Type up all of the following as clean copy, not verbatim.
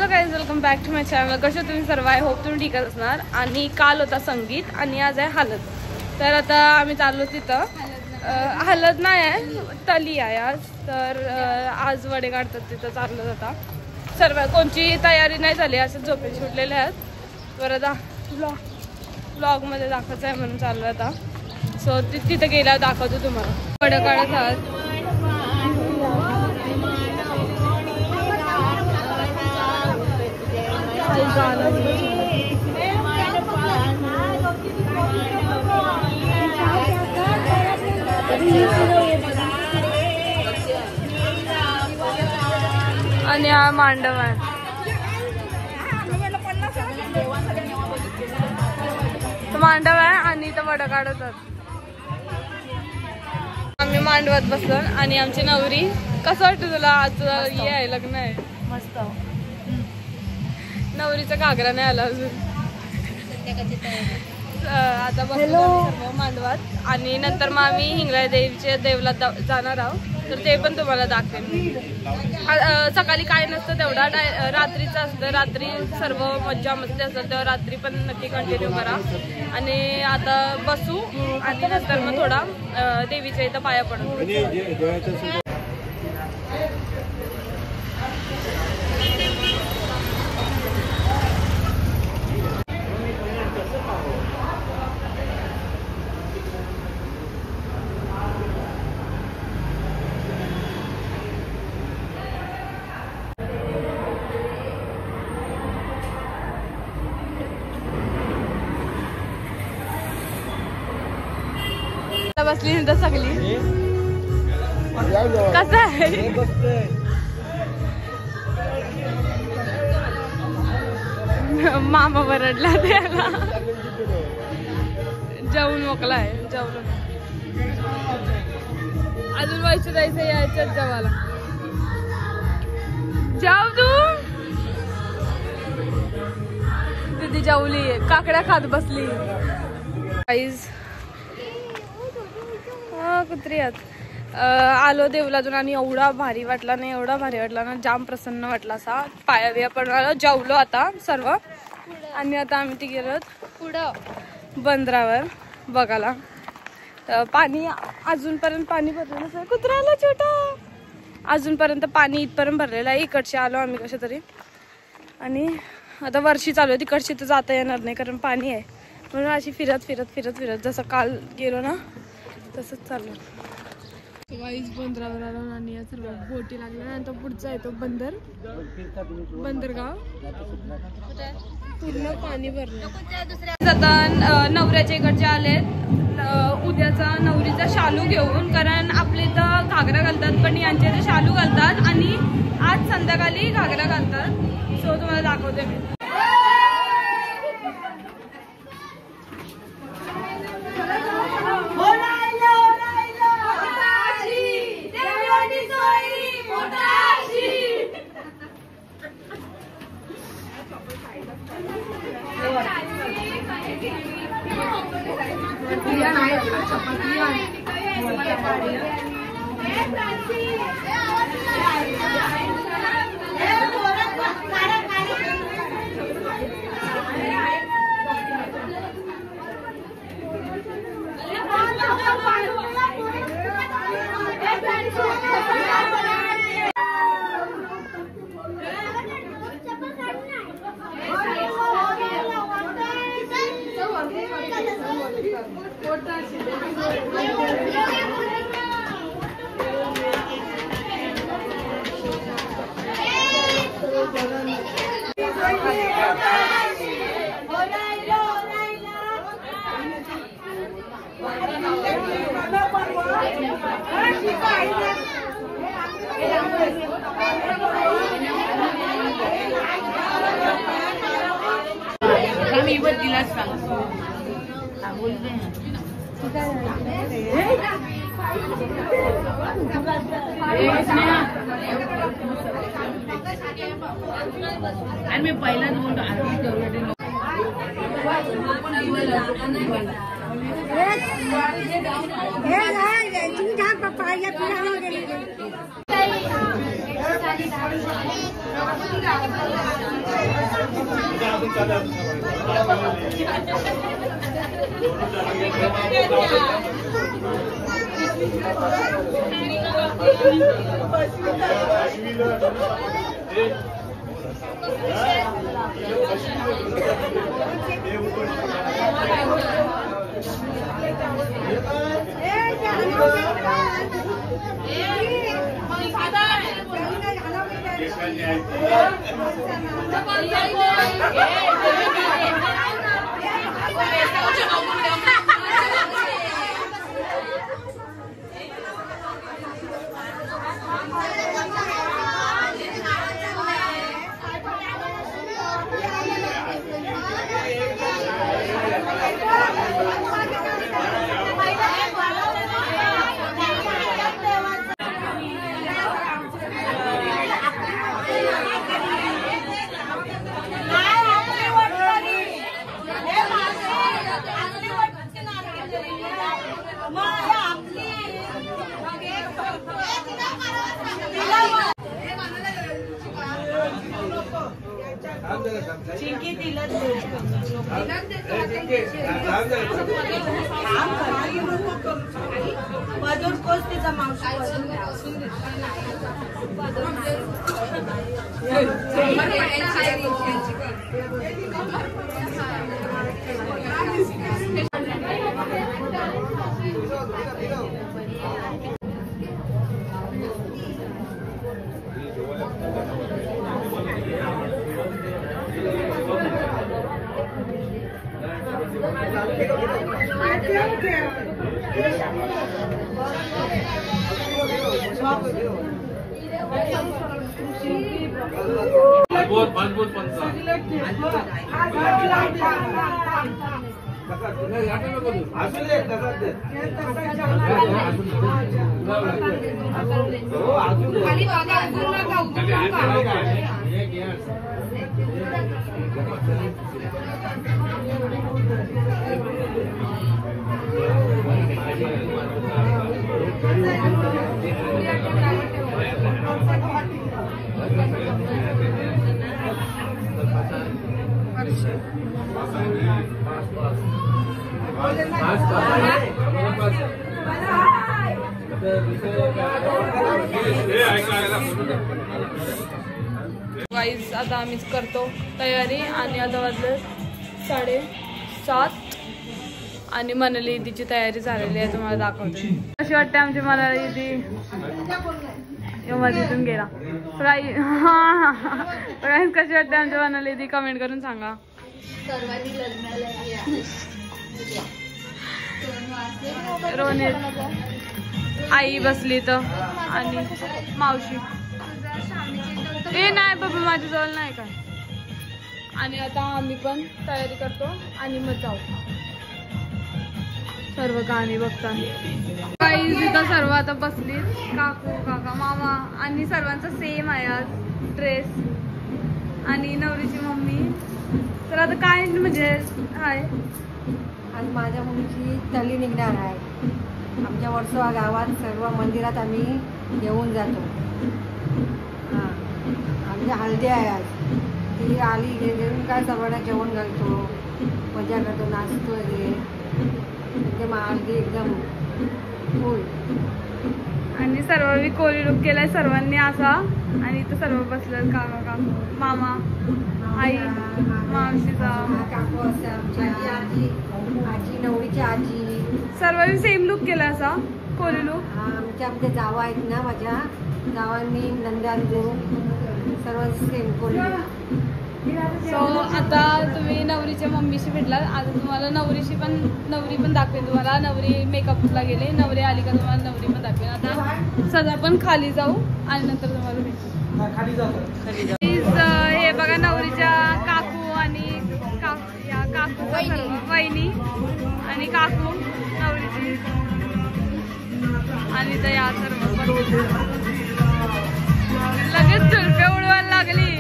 Hello guys, welcome back to my channel. कसे तुम्ही सर्व? आय होप तुम्ही ठीकच असणार. आणि काल होता संगीत आणि आज आहे हळद. तर आता आम्ही चाललो तिथं. हळद नाही आहे, तली आहे आज. तर आज वडे काढतात तिथं चाललं जाता. सर्व कोणची तयारी नाही झाली, असं झोपे सुटलेले आहेत. बरं ब्लॉगमध्ये दाखवायचं आहे म्हणून चाललं आता. सो तिथं गेल्यावर दाखवतो तुम्हाला. वडे काढत आहात. आणि हा मांडव आहे. तो मांडव आहे आणि तो वडा काढतात. आम्ही मांडवात बसलो आणि आमची नवरी. कसं वाटतं तुला? आज हे आहे, लग्न आहे. मस्त. नवरीचा घागरा नाही आला अजून. आता बसलो सर्व मांडवात. आणि नंतर मग आम्ही हिंगळा देवीच्या देवला जाणार आहोत. तर ते पण तुम्हाला दाखवेन. सकाळी काय नसतं तेवढा, रात्रीचं असतं. रात्री सर्व मज्जा मस्ती असतं, तेव्हा रात्री पण नक्की कंटिन्यू करा. आणि आता बसू आणि नंतर मग थोडा देवीच्या इथं पाया पडू. बसली तर सगळी. कसं आहे? मामा बरडला त्याला. जेवून मोकला आहे. जेवण अजून व्हायचं जायचं. यायच्यात जेवायला. जाऊ तू. दीदी जेवली, काकड्या खात बसली. गाईज कुत्री आहेत. आलो देवलातून आणि एवढा भारी वाटला नाही, एवढा भारी वाटला ना. जाम प्रसन्न वाटला असा. पाया बिया पडून जेवलो आता सर्व. आणि आता आम्ही ती गेलो पुढं बंदरावर बघायला. पाणी अजूनपर्यंत पाणी भरलेलं नसतं. कुत्र्याला छोटा अजूनपर्यंत पाणी इथपर्यंत भरलेलं आहे. इकडचे आलो आम्ही कशा तरी. आणि आता वर्षी चालू आहे. तिकडची तर जाता येणार नाही कारण पाणी आहे. म्हणून अशी फिरत फिरत फिरत फिरत जसं काल गेलो ना तसंच चाललं. गाईज बंदरावर आलो आणि या सर्व बोटी लागल्या. नंतर पुढचा आहे तो बंदरगाव. पूर्ण पाणी भरलं. आता नवऱ्याच्या इकडचे आलेत उद्याचा नवरीचा शालू घेऊन. कारण आपले इथं घागरा घालतात पण यांचे इथे शालू घालतात. आणि आज संध्याकाळी घागरा घालतात. सो तुम्हाला दाखवते मी. मी तिलाच सांगतो. आणि मी पहिलाच बोलतो आरती करू. गाईज आता आम्हीच करतो तयारी आणि आता वाजले 7:30 आणि मनाली ईदीची तयारी झालेली आहे तुम्हाला दाखवते कशी वाटते आमची मनाली ईदी तिथून गेला प्राईज कशी वाटते आमची मनाली ईदी कमेंट करून सांगा रोने आई बसली तर आणि मावशी ए नाही बाबा माझ्या जवळ नाही काय आणि आता आम्ही पण तयारी करतो आणि मग जाऊ सर्व कहाणी बघताना काही तिथं सर्व आता बसली काकू काका मामा आणि सर्वांचा सेम आहे आज ड्रेस आणि नवरीची मम्मी तर आता काय म्हणजे आहे आज माझ्या मुलीची तळी निघणार आहे आमच्या वर्सोवा गावात सर्व मंदिरात आम्ही येऊन जातो हां आमच्या हळदी आहे आज ती आली घेऊन काय सर्वांना जेवण घालतो मजा करतो नाचतो वगैरे एकदम हळदी एकदम फुल आणि सर्व कोळी लुक केलाय सर्वांनी असा आणि इथं सर्व बसलं काका काकू मामा आई मावशीचा काकू असं आमची आजी आजी नवरीची आजी सर्वांनी सेम लुक केला असा कोळी लुक आमचे जावा आहेत ना माझ्या जावांनी नंदांजू सर्व सेम कोळी सो आता तुम्ही नवरीच्या मम्मीशी भेटला आता तुम्हाला नवरी पण दाखवेल तुम्हाला नवरी मेकअपला गेले नवरी आली का तुम्हाला नवरी पण दाखवेल आता सध्या पण खाली जाऊ आणि नंतर तुम्हाला भेटू हे बघा नवरीच्या काकू आणि काकू वहिनी आणि काकू नवरीची आणि तर या सर्व लगेच झुलपे उडवायला लागली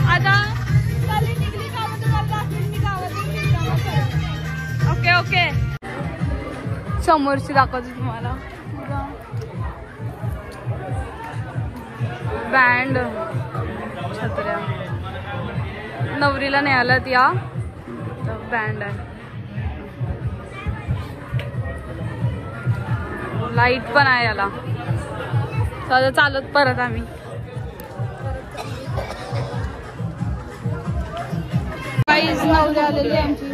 आता चाली निघली का मग तुम्हाला दाखवेल मी गावात ओके ओके समोरची दाखवते तुम्हाला बँड छत्र्या नवरीला नाही आल्यात या बँड आहे. लाईट पण आहे याला. चला चालत परत आम्ही. काहीच नवरी आलेली आमची.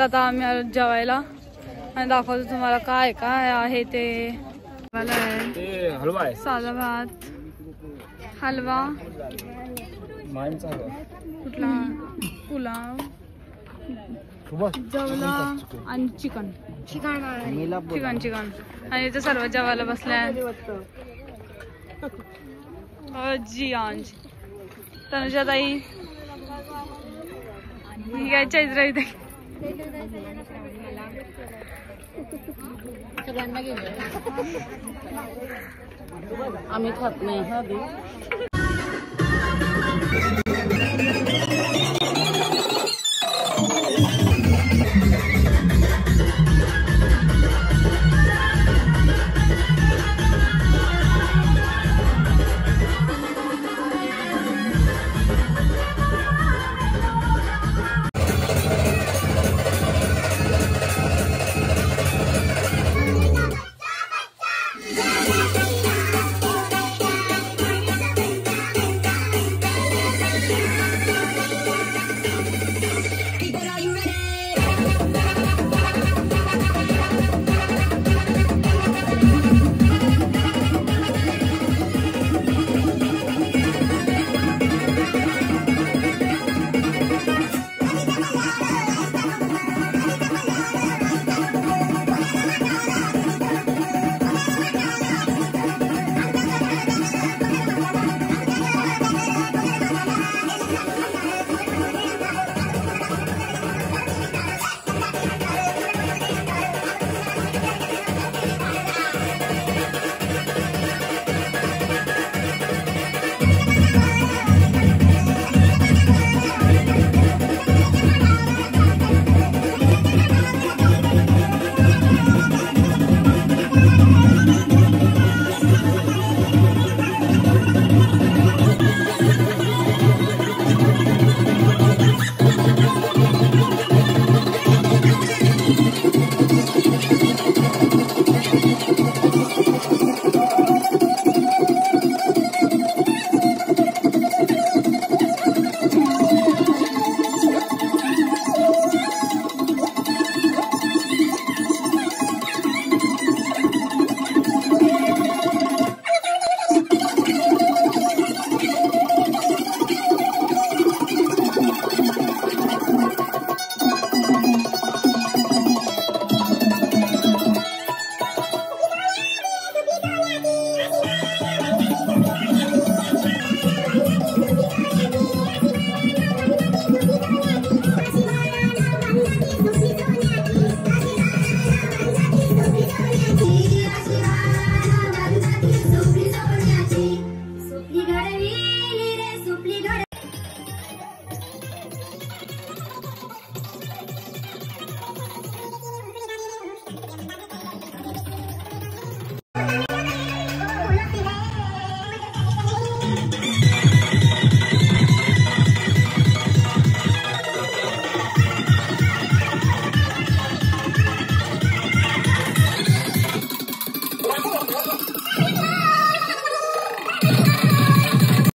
आता आम्ही आलो जेवायला आणि दाखवतो तुम्हाला काय काय आहे ते. हलवा आहे, साधा भात, हलवा, कुठला पुलाव, जवला आणि चिकन चिकन चिकन आणि इथे सर्व जेवायला बसल्या. जी अंज तनुजा ताई ही काय चैत्र इथे आम्ही खात नाही.